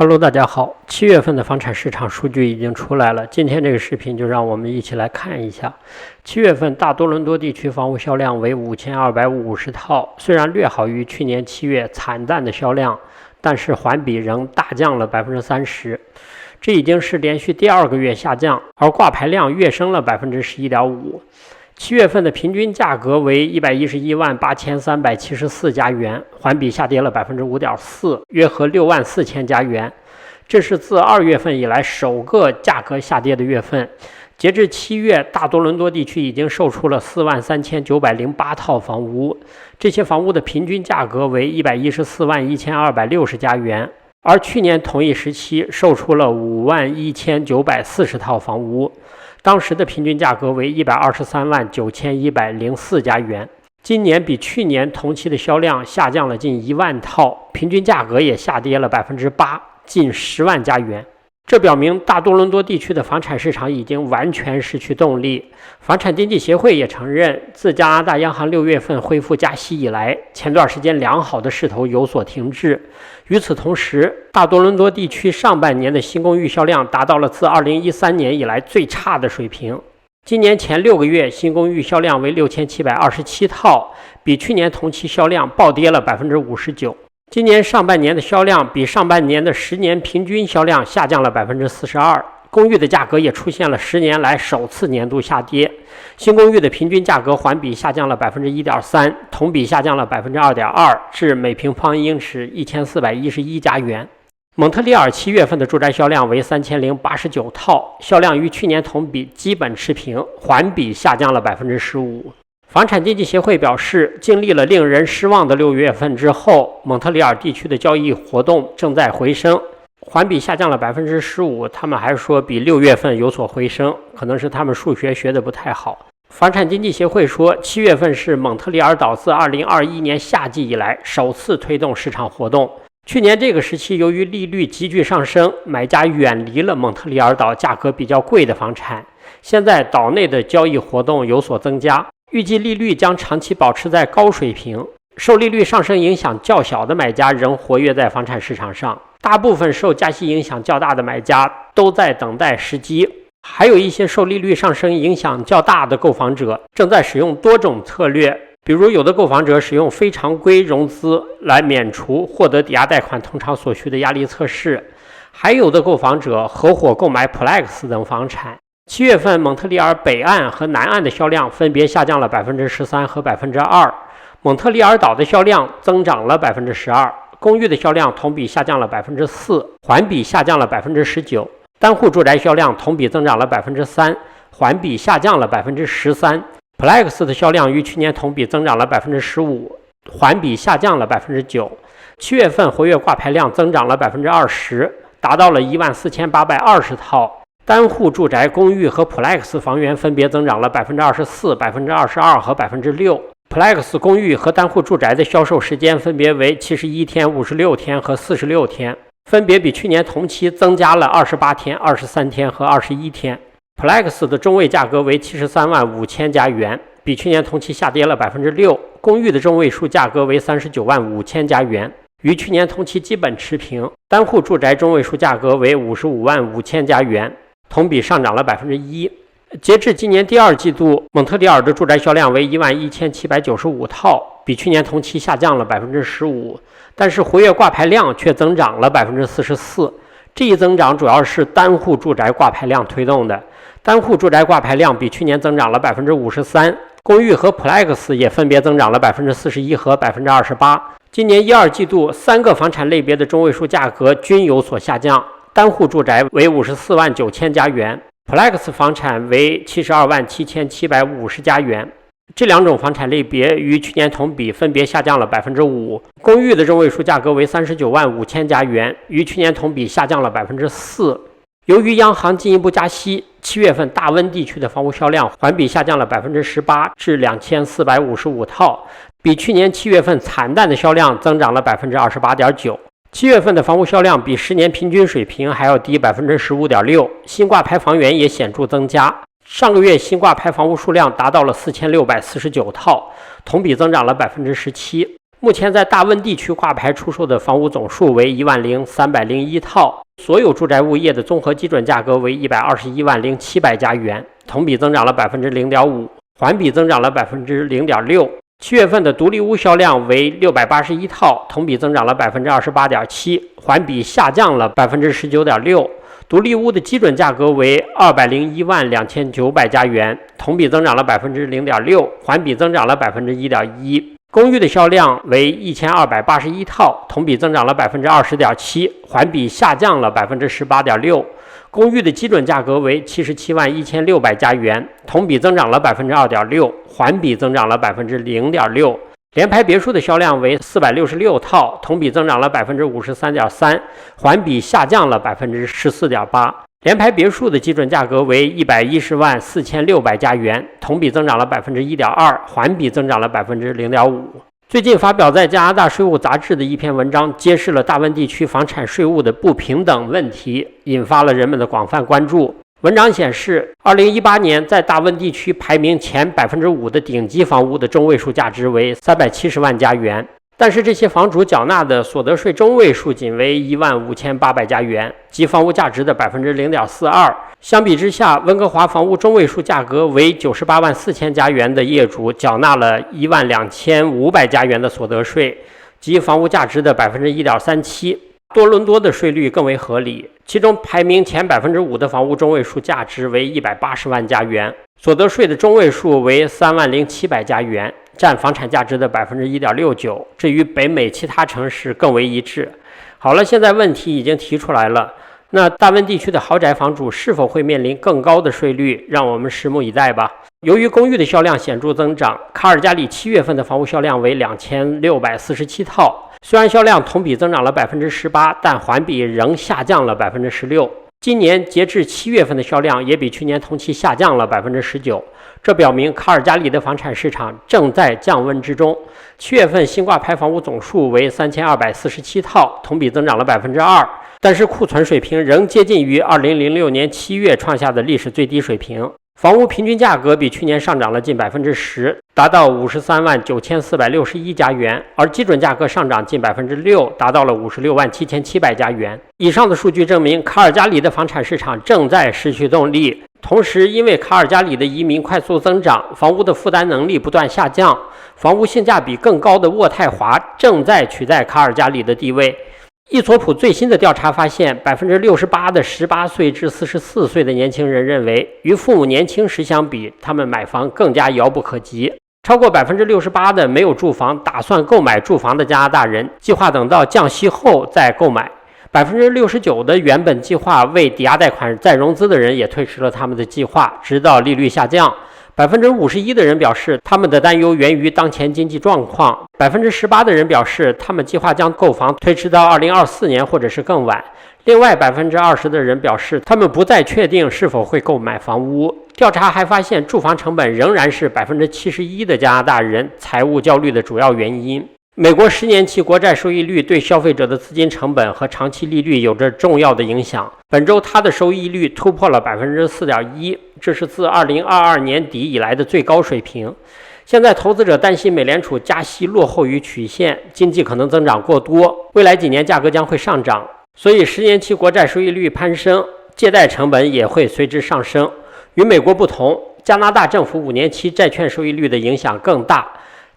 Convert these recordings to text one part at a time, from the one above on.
Hello， 大家好。7月份的房产市场数据已经出来了，今天这个视频就让我们一起来看一下。7月份大多伦多地区房屋销量为5250套，虽然略好于去年7月惨淡的销量，但是环比仍大降了30%，这已经是连续第2个月下降，而挂牌量跃升了11.5%。7月份的平均价格为1118374加元，环比下跌了5.4%，约合64000加元。这是自2月份以来首个价格下跌的月份。截至7月，大多伦多地区已经售出了43908套房屋，这些房屋的平均价格为1141260加元，而去年同一时期售出了51940套房屋。当时的平均价格为1239104加元，今年比去年同期的销量下降了近1万套，平均价格也下跌了8%，近10万加元。这表明大多伦多地区的房产市场已经完全失去动力。房产经纪协会也承认，自加拿大央行6月份恢复加息以来，前段时间良好的势头有所停滞。与此同时，大多伦多地区上半年的新公寓销量达到了自2013年以来最差的水平。今年前6个月新公寓销量为6727套，比去年同期销量暴跌了59%。今年上半年的销量比上半年的10年平均销量下降了42%，公寓的价格也出现了10年来首次年度下跌。新公寓的平均价格环比下降了1.3%，同比下降了2.2%，至每平方英尺1411加元。蒙特利尔7月份的住宅销量为3089套，销量与去年同比基本持平，环比下降了15%。房产经纪协会表示，经历了令人失望的6月份之后，蒙特利尔地区的交易活动正在回升，环比下降了15%。他们还说比6月份有所回升，可能是他们数学学得不太好。房产经纪协会说，7月份是蒙特利尔岛自2021年夏季以来首次推动市场活动。去年这个时期，由于利率急剧上升，买家远离了蒙特利尔岛价格比较贵的房产。现在岛内的交易活动有所增加，预计利率将长期保持在高水平，受利率上升影响较小的买家仍活跃在房产市场上，大部分受加息影响较大的买家都在等待时机，还有一些受利率上升影响较大的购房者正在使用多种策略，比如有的购房者使用非常规融资来免除获得抵押贷款通常所需的压力测试，还有的购房者合伙购买 Plex 等房产。7月份蒙特利尔北岸和南岸的销量分别下降了13%和2%，蒙特利尔岛的销量增长了12%，公寓的销量同比下降了4%，环比下降了19%，单户住宅销量同比增长了3%，环比下降了13%。Plex 的销量与去年同比增长了15%，环比下降了9%。7月份活跃挂牌量增长了20%，达到了14820套。单户住宅、公寓和 Plex 房源分别增长了24%、22%和6%。Plex 公寓和单户住宅的销售时间分别为71天、56天和46天，分别比去年同期增加了28天、23天和21天。Plex 的中位价格为735000加元，比去年同期下跌了6%。公寓的中位数价格为395000加元，与去年同期基本持平。单户住宅中位数价格为555000加元，同比上涨了1%。截至今年第2季度，蒙特利尔的住宅销量为11795套，比去年同期下降了15%，但是活跃挂牌量却增长了44%。这一增长主要是单户住宅挂牌量推动的，单户住宅挂牌量比去年增长了53%，公寓和 Plex 也分别增长了41%和28%。今年1、2季度3个房产类别的中位数价格均有所下降，单户住宅为549000加元， Plex 房产为727750加元。这两种房产类别与去年同比分别下降了5%。公寓的中位数价格为395000加元，与去年同比下降了4%。由于央行进一步加息，7月份大温地区的房屋销量环比下降了18%至2455套，比去年7月份惨淡的销量增长了28.9%。7月份的房屋销量比10年平均水平还要低15.6%，新挂牌房源也显著增加。上个月新挂牌房屋数量达到了4649套，同比增长了17%。目前在大温地区挂牌出售的房屋总数为10301套，所有住宅物业的综合基准价格为1210700家元，同比增长了 0.5%， 环比增长了 0.6%。7月份的独立屋销量为681套，同比增长了 28.7%， 环比下降了 19.6%。独立屋的基准价格为2012900家元，同比增长了 0.6%， 环比增长了 1.1%。公寓的销量为1281套，同比增长了 20.7%， 环比下降了 18.6%。公寓的基准价格为771600家元，同比增长了 2.6%， 环比增长了 0.6%。联排别墅的销量为466套，同比增长了 53.3%， 环比下降了 14.8%。联排别墅的基准价格为1104600家元，同比增长了 1.2%， 环比增长了 0.5%。最近发表在加拿大税务杂志的一篇文章，揭示了大温地区房产税务的不平等问题，引发了人们的广泛关注。文章显示，2018年在大温地区排名前 5% 的顶级房屋的中位数价值为370万加元，但是这些房主缴纳的所得税中位数仅为15800加元，即房屋价值的 0.42%。相比之下，温哥华房屋中位数价格为98万4千加元的业主缴纳了12500加元的所得税，即房屋价值的 1.37%。多伦多的税率更为合理，其中排名前 5% 的房屋中位数价值为180万加元，所得税的中位数为30700加元，占房产价值的 1.69%， 这与北美其他城市更为一致。好了，现在问题已经提出来了，那大温地区的豪宅房主是否会面临更高的税率？让我们拭目以待吧。由于公寓的销量显著增长，卡尔加里7月份的房屋销量为2647套，虽然销量同比增长了 18%， 但环比仍下降了 16%。今年截至7月份的销量也比去年同期下降了 19%， 这表明卡尔加里的房产市场正在降温之中。7月份新挂牌房屋总数为3247套，同比增长了 2%， 但是库存水平仍接近于2006年7月创下的历史最低水平。房屋平均价格比去年上涨了近 10%， 达到53万9461加元，而基准价格上涨近 6%， 达到了56万7700加元。以上的数据证明，卡尔加里的房产市场正在失去动力。同时，因为卡尔加里的移民快速增长，房屋的负担能力不断下降，房屋性价比更高的渥太华正在取代卡尔加里的地位。易索普最新的调查发现 68% 的18岁至44岁的年轻人认为，与父母年轻时相比，他们买房更加遥不可及。超过 68% 的没有住房打算购买住房的加拿大人计划等到降息后再购买。69% 的原本计划为抵押贷款再融资的人也推迟了他们的计划，直到利率下降。51% 的人表示他们的担忧源于当前经济状况。18% 的人表示他们计划将购房推迟到2024年或者是更晚。另外20%的人表示他们不再确定是否会购买房屋。调查还发现，住房成本仍然是71%的加拿大人财务焦虑的主要原因。美国10年期国债收益率对消费者的资金成本和长期利率有着重要的影响。本周它的收益率突破了 4.1%， 这是自2022年底以来的最高水平。现在投资者担心美联储加息落后于曲线，经济可能增长过多，未来几年价格将会上涨，所以10年期国债收益率攀升，借贷成本也会随之上升。与美国不同，加拿大政府5年期债券收益率的影响更大。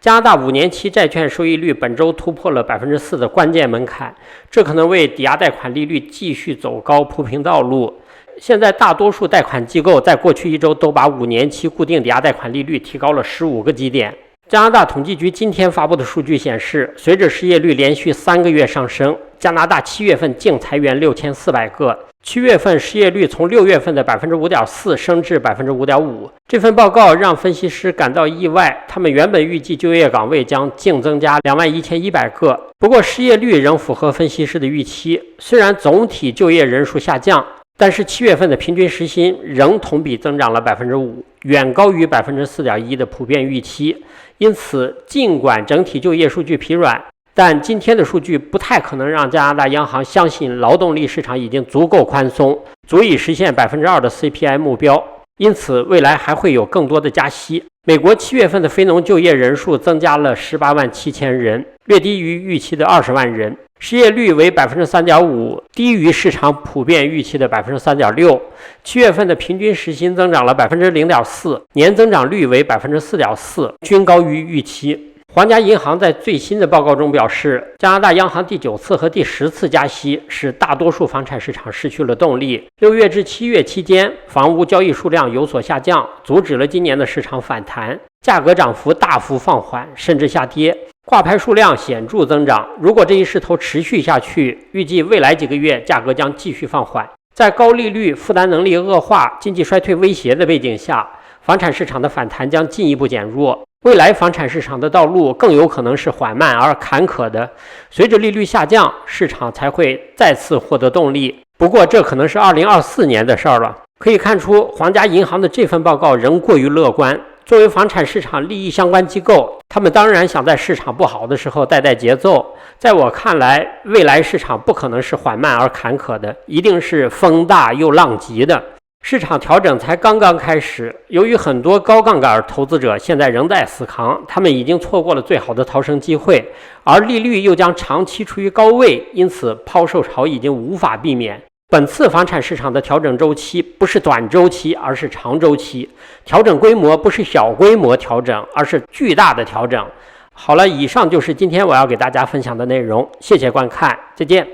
加拿大5年期债券收益率本周突破了 4% 的关键门槛，这可能为抵押贷款利率继续走高铺平道路。现在大多数贷款机构在过去一周都把5年期固定抵押贷款利率提高了15个基点。加拿大统计局今天发布的数据显示，随着失业率连续3个月上升，加拿大7月份净裁员6400个。7月份失业率从6月份的 5.4% 升至 5.5%。这份报告让分析师感到意外，他们原本预计就业岗位将净增加21100个。不过失业率仍符合分析师的预期，虽然总体就业人数下降，但是7月份的平均时薪仍同比增长了 5%， 远高于 4.1% 的普遍预期。因此，尽管整体就业数据疲软，但今天的数据不太可能让加拿大央行相信劳动力市场已经足够宽松，足以实现 2% 的 CPI 目标。因此，未来还会有更多的加息。美国7月份的非农就业人数增加了18万7千人，略低于预期的20万人，失业率为 3.5%， 低于市场普遍预期的 3.6%。7月份的平均时薪增长了 0.4%， 年增长率为 4.4%， 均高于预期。皇家银行在最新的报告中表示，加拿大央行第9次和第10次加息使大多数房产市场失去了动力。6月至7月期间，房屋交易数量有所下降，阻止了今年的市场反弹，价格涨幅大幅放缓，甚至下跌。挂牌数量显著增长，如果这一势头持续下去，预计未来几个月价格将继续放缓。在高利率、负担能力恶化、经济衰退威胁的背景下，房产市场的反弹将进一步减弱。未来房产市场的道路更有可能是缓慢而坎坷的，随着利率下降，市场才会再次获得动力。不过这可能是2024年的事儿了。可以看出，皇家银行的这份报告仍过于乐观。作为房产市场利益相关机构，他们当然想在市场不好的时候带节奏。在我看来，未来市场不可能是缓慢而坎坷的，一定是风大又浪急的。市场调整才刚刚开始，由于很多高杠杆投资者现在仍在死扛，他们已经错过了最好的逃生机会，而利率又将长期处于高位，因此抛售潮已经无法避免。本次房产市场的调整周期不是短周期，而是长周期，调整规模不是小规模调整，而是巨大的调整。好了，以上就是今天我要给大家分享的内容，谢谢观看，再见。